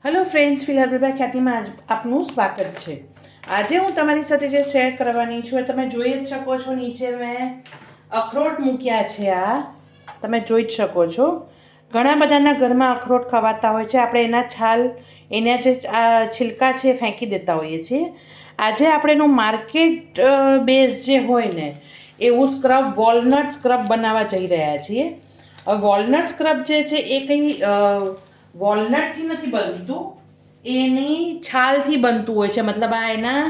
Hello friends, ફિલહાલ વિભાગ ખ્યાતિમાં આપનું સ્વાગત છે। આજે હું તમારી સાથે જે શેર કરવાની છું એ તમે જોઈ જ શકો છો। નીચે મેં અખરોટ મૂક્યા છે, આ તમે જોઈ જ શકો છો। ઘણા બધાના ઘરમાં અખરોટ ખવાતા હોય છે, આપણે એના છાલ, એના જે છિલકા છે ફેંકી દેતા હોઈએ છીએ। આજે આપણે એનું માર્કેટ બેઝ જે હોય ને એવું સ્ક્રબ, વોલનટ સ્ક્રબ બનાવવા જઈ રહ્યા છીએ। હવે વોલનટ સ્ક્રબ જે છે એ કંઈ વોલનટથી નથી બનતું, એની છાલથી બનતું હોય છે, મતલબ આ એના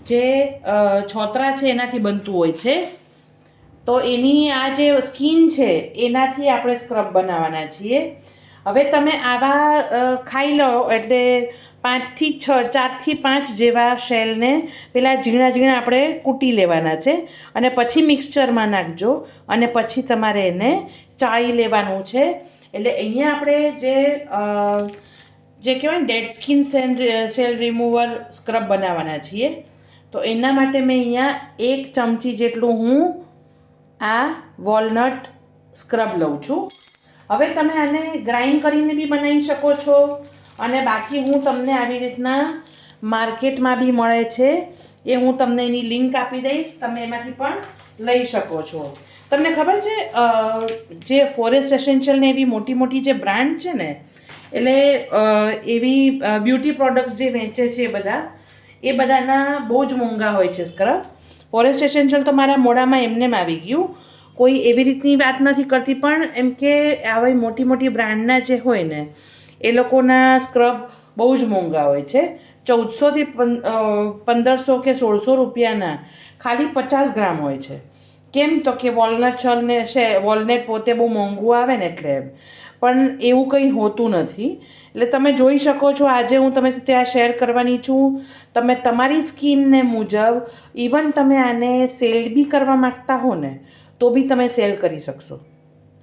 જે છોતરા છે એનાથી બનતું હોય છે। તો એની આ જે સ્કિન છે એનાથી આપણે સ્ક્રબ બનાવવાના છીએ। હવે તમે આવા ખાઈ લો એટલે 4 થી 5 જેવા શેલને પેલા ઝીણા ઝીણા આપણે કૂટી લેવાના છે અને પછી મિક્સચરમાં નાખજો અને પછી તમારે એને ચાળી લેવાનું છે। એટલે અહીંયા આપણે જે કહેવાય ને dead skin cell remover scrub બનાવવાના છીએ। તો એના માટે મેં અહીંયા 1 ચમચી જેટલું હું આ વોલનટ સ્ક્રબ લઉં છું। હવે તમે આને ગ્રાઇન્ડ કરીને બી બનાવી શકો છો અને બાકી હું તમને આવી રીતના માર્કેટમાં બી મળે છે, એ હું તમને એની લિંક આપી દઈશ, તમે એમાંથી પણ લઈ શકો છો। તમને ખબર છે જે ફોરેસ્ટ એસેન્શિયલ ને એવી મોટી મોટી જે બ્રાન્ડ છે ને, એટલે એવી બ્યુટી પ્રોડક્ટ્સ જે વેચે છે એ બધાના બહુ જ મોંઘા હોય છે સ્ક્રબ। ફોરેસ્ટ એસેન્શિયલ તો મારા મોઢામાં એમનેમ આવી ગયું, કોઈ એવી રીતની વાત નથી કરતી, પણ એમ કે આવી મોટી મોટી બ્રાન્ડના જે હોય ને એ લોકોના સ્ક્રબ બહુ જ મોંઘા હોય છે। 1400 થી 1500 કે 1600 રૂપિયાના ખાલી 50 ગ્રામ હોય છે। કેમ તો કે વોલનટ વોલનટ પોતે બહુ મોંઘું આવે ને એટલે એમ, પણ એવું કંઈ હોતું નથી। એટલે તમે જોઈ શકો છો, આજે હું તમે સાથે આ શેર કરવાની છું। તમે તમારી સ્કિનને મુજબ ઇવન તમે આને સેલ બી કરવા માગતા હો ને તો બી તમે સેલ કરી શકશો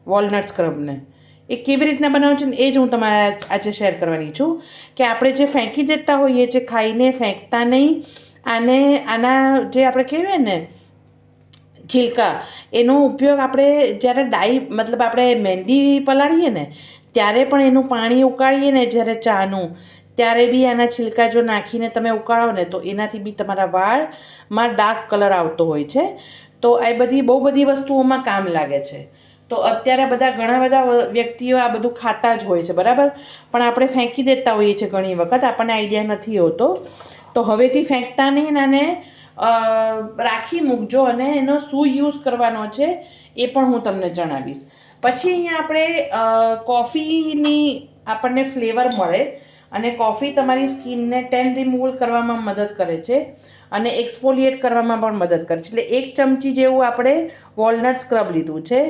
વોલનટ સ્ક્રબને। એ કેવી રીતના બનાવવું છે ને એ જ હું તમારા આજે શેર કરવાની છું કે આપણે જે ફેંકી દેતા હોઈએ જે ખાઈને ફેંકતા નહીં, આના જે આપણે કહેવાય ને છિલકા, એનો ઉપયોગ આપણે જ્યારે મતલબ આપણે મહેંદી પલાળીએ ને ત્યારે પણ એનું પાણી ઉકાળીએ ને જ્યારે ચાનું, ત્યારે બી આના છિલકા જો નાખીને તમે ઉકાળો ને તો એનાથી બી તમારા વાળમાં ડાર્ક કલર આવતો હોય છે। તો એ બહુ બધી વસ્તુઓમાં કામ લાગે છે। તો અત્યારે ઘણા બધા વ્યક્તિઓ આ બધું ખાતા જ હોય છે, બરાબર, પણ આપણે ફેંકી દેતા હોઈએ છીએ ઘણી વખત, આપણને આઈડિયા નથી હોતો। તો હવેથી ફેંકતા નહીં, આને રાખી મૂકજો અને એનો શું યુઝ કરવાનો છે એ પણ હું તમને જણાવીશ। પછી અહીંયા આપણે કોફીની આપણને ફ્લેવર મળે અને કોફી તમારી સ્કિનને ટેન રિમૂવલ કરવામાં મદદ કરે છે અને એક્સફોલિએટ કરવામાં પણ મદદ કરે છે। એટલે 1 ચમચી જેવું આપણે વોલનટ સ્ક્રબ લીધું છે,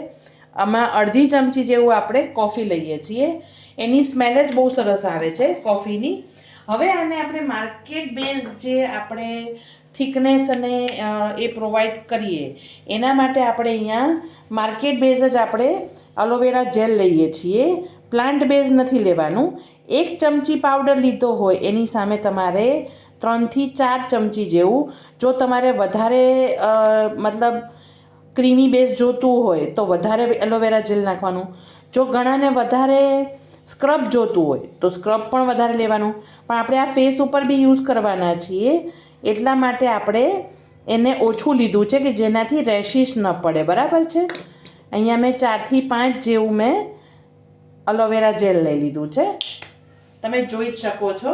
આમાં અડધી ચમચી જેવું આપણે કોફી લઈએ છીએ। એની સ્મેલ જ બહુ સરસ આવે છે કોફીની। હવે આને આપણે માર્કેટ બેઝ જે આપણે થિકનેસ અને એ પ્રોવાઈડ કરીએ એના માટે આપણે અહીંયા માર્કેટ બેઝ જ આપણે એલોવેરા જેલ લઈએ છીએ, પ્લાન્ટ બેઝ નથી લેવાનું। 1 ચમચી પાવડર લીધો હોય એની સામે તમારે 3 થી 4 ચમચી જેવું, જો તમારે વધારે મતલબ ક્રીમી બેઝ જોતું હોય તો વધારે એલોવેરા જેલ નાખવાનું, જો ઘણાને વધારે સ્ક્રબ જોતું હોય તો સ્ક્રબ પણ વધારે લેવાનું, પણ આપણે આ ફેસ ઉપર બી યુઝ કરવાના છીએ એટલા માટે આપણે એને ઓછું લીધું છે કે જેનાથી રેશિશ ન પડે, બરાબર છે। અહીંયા મેં 4 થી 5 જેવું મેં એલોવેરા જેલ લઈ લીધું છે, તમે જોઈ જ શકો છો।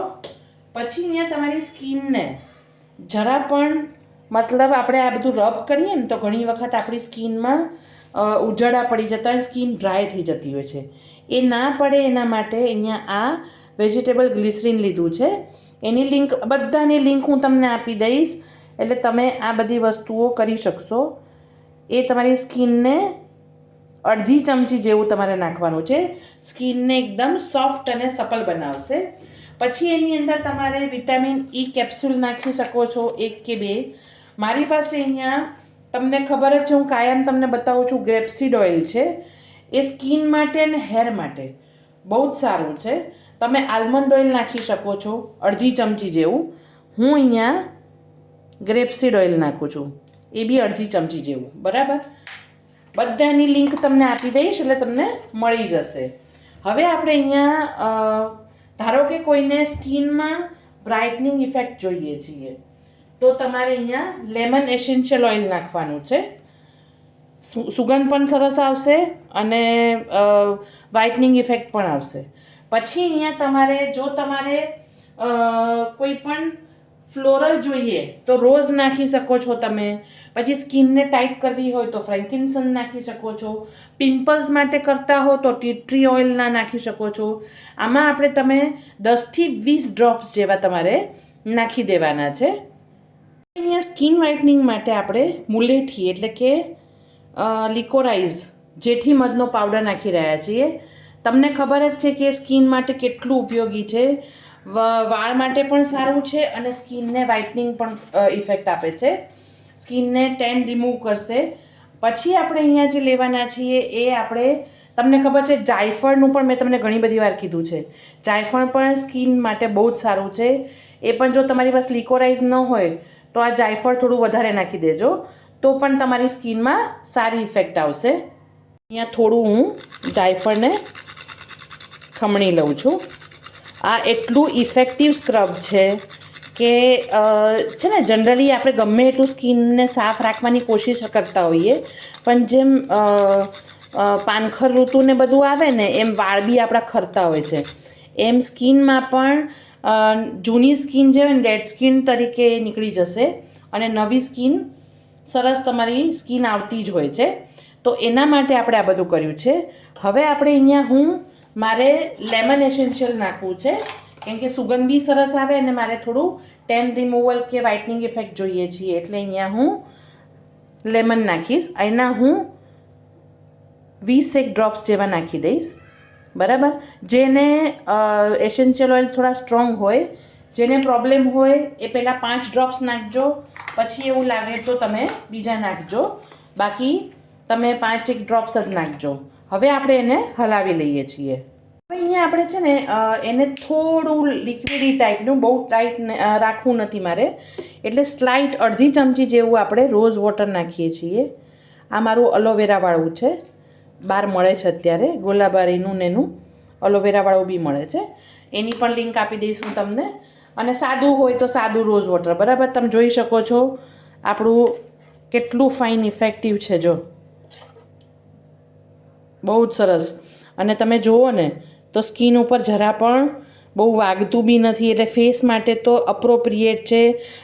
પછી અહીંયા તમારી સ્કિનને જરા પણ મતલબ આપણે આ બધું રબ કરીએ ને તો ઘણી વખત આપણી સ્કિનમાં ઉજાળા પડી જતા હોય, સ્કિન ડ્રાય થઈ જતી હોય છે, એ ના પડે એના માટે અહીંયા આ વેજીટેબલ ગ્લિસરીન લીધું છે। એની લિંક, બધાની લિંક હું તમને આપી દઈશ, એટલે તમે આ બધી વસ્તુઓ કરી શકશો। એ તમારી સ્કિનને અડધી ચમચી જેવું તમારે નાખવાનું છે, સ્કિનને એકદમ સોફ્ટ અને સપલ બનાવશે। પછી એની અંદર તમારે વિટામિન E કેપ્સ્યુલ નાખી શકો છો, 1 કે 2। મારી પાસે અહીંયા તમને ખબર જ છે, હું કાયમ તમને બતાવું છું, ગ્રેપસીડ ઓઇલ છે, એ સ્કિન માટે અને હેર માટે બહુ જ સારું છે। તમે આલમંડ ઓઇલ નાખી શકો છો અડધી ચમચી જેવું, હું અહીંયા ગ્રેપસીડ ઓઇલ નાખું છું, એ બી અડધી ચમચી જેવું, બરાબર। બધાની લિંક તમને આપી દઈશ એટલે તમને મળી જશે। હવે આપણે અહીંયા ધારો કે કોઈને સ્કિનમાં બ્રાઇટનિંગ ઇફેક્ટ જોઈએ છીએ તો તમારે અહીંયા લેમન એસેન્શિયલ ઓઇલ નાખવાનું છે. સુગંધ પણ સરસ આવશે અને વ્હાઇટનિંગ ઇફેક્ટ પણ આવશે. પછી અહીંયા તમારે જો તમારે કોઈ પણ ફ્લોરલ જોઈએ તો રોઝ નાખી શકો છો તમે. પછી સ્કિનને ટાઈટ કરવી હોય તો ફ્રેન્કિન્સન નાખી શકો છો. પિમ્પલ્સ માટે કરતા હો તો ટી ટ્રી ઓઇલ ના નાખી શકો છો. આમાં આપણે તમે 10થી 20 ડ્રોપ્સ જેવા તમારે નાખી દેવાના છે. અહીંયા સ્કિન વ્હાઇટનિંગ માટે આપણે મુલેઠી એટલે કે લિકોરાઇઝ જેઠી મધનો પાવડર નાખી રહ્યા છીએ. તમને ખબર જ છે કે સ્કિન માટે કેટલું ઉપયોગી છે. વાળ માટે પણ સારું છે અને સ્કિનને વ્હાઇટનિંગ પણ ઇફેક્ટ આપે છે. સ્કિનને ટેન રિમૂવ કરશે. પછી આપણે અહીંયા જે લેવાના છીએ એ આપણે તમને ખબર છે જાયફળનું પણ મેં તમને ઘણી બધી વાર કીધું છે. જાયફળ પણ સ્કિન માટે બહુ જ સારું છે. એ પણ જો તમારી પાસે લિકોરાઇઝ ન હોય તો આ જાયફળ થોડું વધારે નાખી દેજો તો પણ તમારી સ્કિનમાં સારી ઇફેક્ટ આવશે. અહીંયા થોડું હું જાયફળને ખમણી લઉં છું. આ એટલું ઇફેક્ટિવ સ્ક્રબ છે કે છે ને જનરલી આપણે ગમે એટલું સ્કિનને સાફ રાખવાની કોશિશ કરતા હોઈએ પણ જેમ પાનખર ઋતુને બધું આવે ને એમ વાળ બી આપણા ખરતા હોય છે. એમ સ્કિનમાં પણ જૂની સ્કિન જે હોય ને ડેડ સ્કિન તરીકે નીકળી જશે અને નવી સ્કિન સરસ તમારી સ્કિન આવતી જ હોય છે. તો એના માટે આપણે આ બધું કર્યું છે. હવે આપણે અહીંયા મારે લેમન એસેન્શિયલ નાખવું છે કેમ કે સુગંધ બી સરસ આવે અને મારે થોડું ટેન રિમૂવલ કે વ્હાઇટનિંગ ઇફેક્ટ જોઈએ છીએ એટલે અહીંયા હું લેમન નાખીશ. એના હું 20 ડ્રોપ્સ જેવા નાખી દઈશ. બરાબર. જેને એસેન્શિયલ ઓઇલ થોડા સ્ટ્રોંગ હોય, જેને પ્રોબ્લેમ હોય એ પહેલાં 5 ડ્રોપ્સ નાખજો. પછી એવું લાગે તો તમે બીજા નાખજો. બાકી તમે 5 ડ્રોપ્સ જ નાખજો. હવે આપણે એને હલાવી લઈએ છીએ. હવે અહીંયા આપણે છે ને એને થોડું લિક્વિડી ટાઈપનું, બહુ ટાઈટ રાખવું નથી મારે, એટલે સ્લાઇટ અડધી ચમચી જેવું આપણે રોઝ વોટર નાખીએ છીએ. આ મારું અલોવેરાવાળું છે, બહાર મળે છે અત્યારે, ગોલાબારીનું ને એનું અલોવેરાવાળું બી મળે છે. એની પણ લિંક આપી દઈશું તમને. અને સાદું હોય તો સાદું રોઝ વોટર. બરાબર. તમે જોઈ શકો છો આપણું કેટલું ફાઇન ઇફેક્ટિવ છે. જો બહુ જ સરસ. અને તમે જુઓ ને તો સ્કિન ઉપર જરા પણ બહુ વાગતું બી નથી, એટલે ફેસ માટે તો અપ્રોપ્રિએટ છે.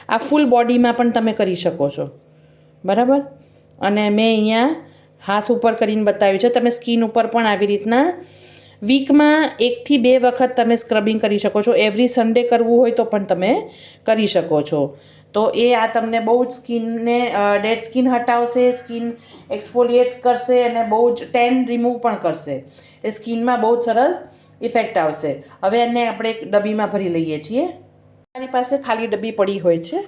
આ ફૂલ બોડીમાં પણ તમે કરી શકો છો. બરાબર. અને મેં અહીંયા હાથ ઉપર કરીને બતાવ્યું છે. તમે સ્કિન ઉપર પણ આવી રીતના વીકમાં 1 થી 2 વખત તમે સ્ક્રબિંગ કરી શકો છો. એવરી સન્ડે કરવું હોય તો પણ તમે કરી શકો છો. તો એ આ તમને બહુ જ સ્કિનને ડેડ સ્કિન હટાવશે, સ્કિન એક્સફોલિએટ કરશે અને બહુ જ ટેન રિમૂવ પણ કરશે. એ સ્કિનમાં બહુ જ સરસ ઇફેક્ટ આવશે. હવે એને આપણે એક ડબ્બીમાં ભરી લઈએ છીએ. મારી પાસે ખાલી ડબ્બી પડી હોય છે,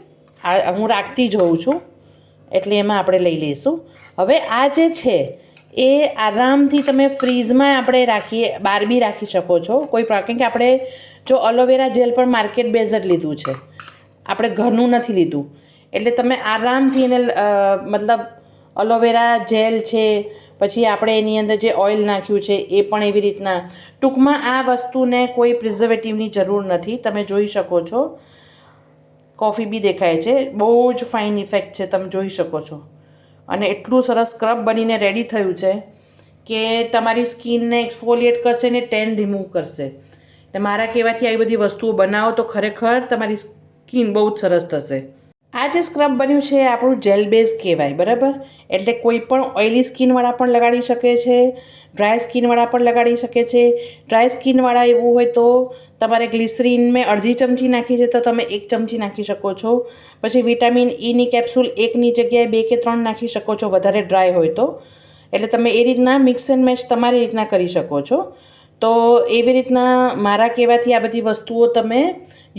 હું રાખતી જ હોઉં છું, એટલે એમાં આપણે લઈ લઈશું. હવે આ જે છે એ આરામથી તમે ફ્રીઝમાં આપણે રાખીએ, બહાર બી રાખી શકો છો. કોઈ કારણ કે આપણે જો અલોવેરા જેલ પણ માર્કેટ બેઝ જ લીધું છે, આપણે ઘરનું નથી લીધું. એટલે તમે આરામથી એને મતલબ અલોવેરા જેલ છે, પછી આપણે એની અંદર જે ઓઇલ નાખ્યું છે એ પણ એવી રીતના. ટૂંકમાં આ વસ્તુને કોઈ પ્રિઝર્વેટિવની જરૂર નથી. તમે જોઈ શકો છો કોફી બી દેખાય છે. બહુ જ ફાઇન ઇફેક્ટ છે, તમે જોઈ શકો છો. અને એટલું સરસ સ્ક્રબ બનીને રેડી થયું છે કે તમારી સ્કિનને એક્સફોલિએટ કરશે ને ટેન રિમૂવ કરશે. મારા કહેવાથી આવી બધી વસ્તુઓ બનાવો તો ખરેખર તમારી સ્કિન બહુ જ સરસ થશે. આ જે સ્ક્રબ બન્યું છે એ આપણું જેલ બેઝ કહેવાય. બરાબર. એટલે કોઈ પણ ઓઇલી સ્કિનવાળા પણ લગાડી શકે છે, ડ્રાય સ્કિનવાળા પણ લગાડી શકે છે. ડ્રાય સ્કિનવાળા એવું હોય તો તમારે ગ્લિસરીન મેં અડધી ચમચી નાખી છે તો તમે 1 ચમચી નાખી શકો છો. પછી વિટામિન ઈની કેપ્સ્યુલ 1ની જગ્યાએ 2 કે 3 નાખી શકો છો, વધારે ડ્રાય હોય તો. એટલે તમે એ રીતના મિક્સ એન્ડ મેચ તમારી રીતના કરી શકો છો. તો એવી રીતના મારા કહેવાથી આ બધી વસ્તુઓ તમે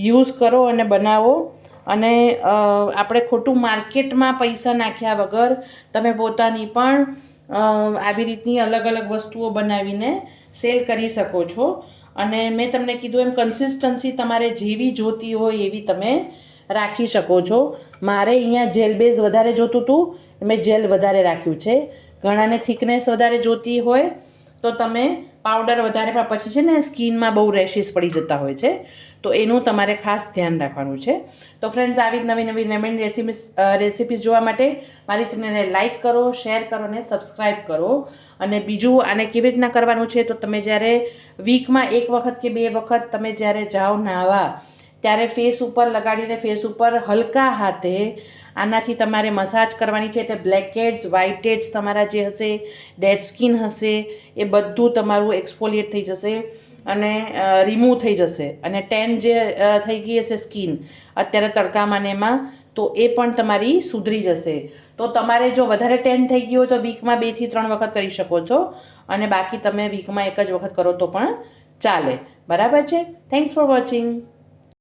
યુઝ કરો અને બનાવો. અને આપણે ખોટું માર્કેટમાં પૈસા નાખ્યા વગર તમે પોતાની પણ આવી રીતની અલગ અલગ વસ્તુઓ બનાવીને સેલ કરી શકો છો. અને મેં તમને કીધું એમ કન્સિસ્ટન્સી તમારે જેવી જોતી હોય એવી તમે રાખી શકો છો. મારે અહીંયા જેલ બેઝ વધારે જોતું હતું, મેં જેલ વધારે રાખ્યું છે. ઘણાને થિકનેસ વધારે જોતી હોય તો તમે પાવડર વધારે પણ પછી છે ને સ્કિનમાં બહુ રેશિસ પડી જતા હોય છે, તો એનું તમારે ખાસ ધ્યાન રાખવાનું છે. તો ફ્રેન્ડ્સ, આવી નવી નવી રેસિપીઝ જોવા માટે મારી ચેનલને લાઇક કરો, શેર કરો અને સબસ્ક્રાઈબ કરો. અને બીજું, આને કેવી રીતના કરવાનું છે તો તમે જ્યારે વીકમાં 1 વખત કે 2 વખત તમે જ્યારે જાઓ નાહવા, ત્યારે ફેસ ઉપર લગાડીને ફેસ ઉપર હલકા હાથે આનાથી તમારે મસાજ કરવાની છે. એટલે બ્લેક હેડ્સ, વ્હાઇટ હેડ્સ તમારા જે હશે, ડેડ સ્કિન હશે, એ બધું તમારું એક્સફોલિએટ થઈ જશે અને રિમૂવ થઈ જશે. અને ટેન જે થઈ ગઈ હશે સ્કિન અત્યારે તડકામાં ને એમાં, તો એ પણ તમારી સુધરી જશે. તો તમારે જો વધારે ટેન થઈ ગયું હોય તો વીકમાં 2 થી 3 વખત કરી શકો છો, અને બાકી તમે વીકમાં 1 જ વખત કરો તો પણ ચાલે. બરાબર છે? Thanks for watching.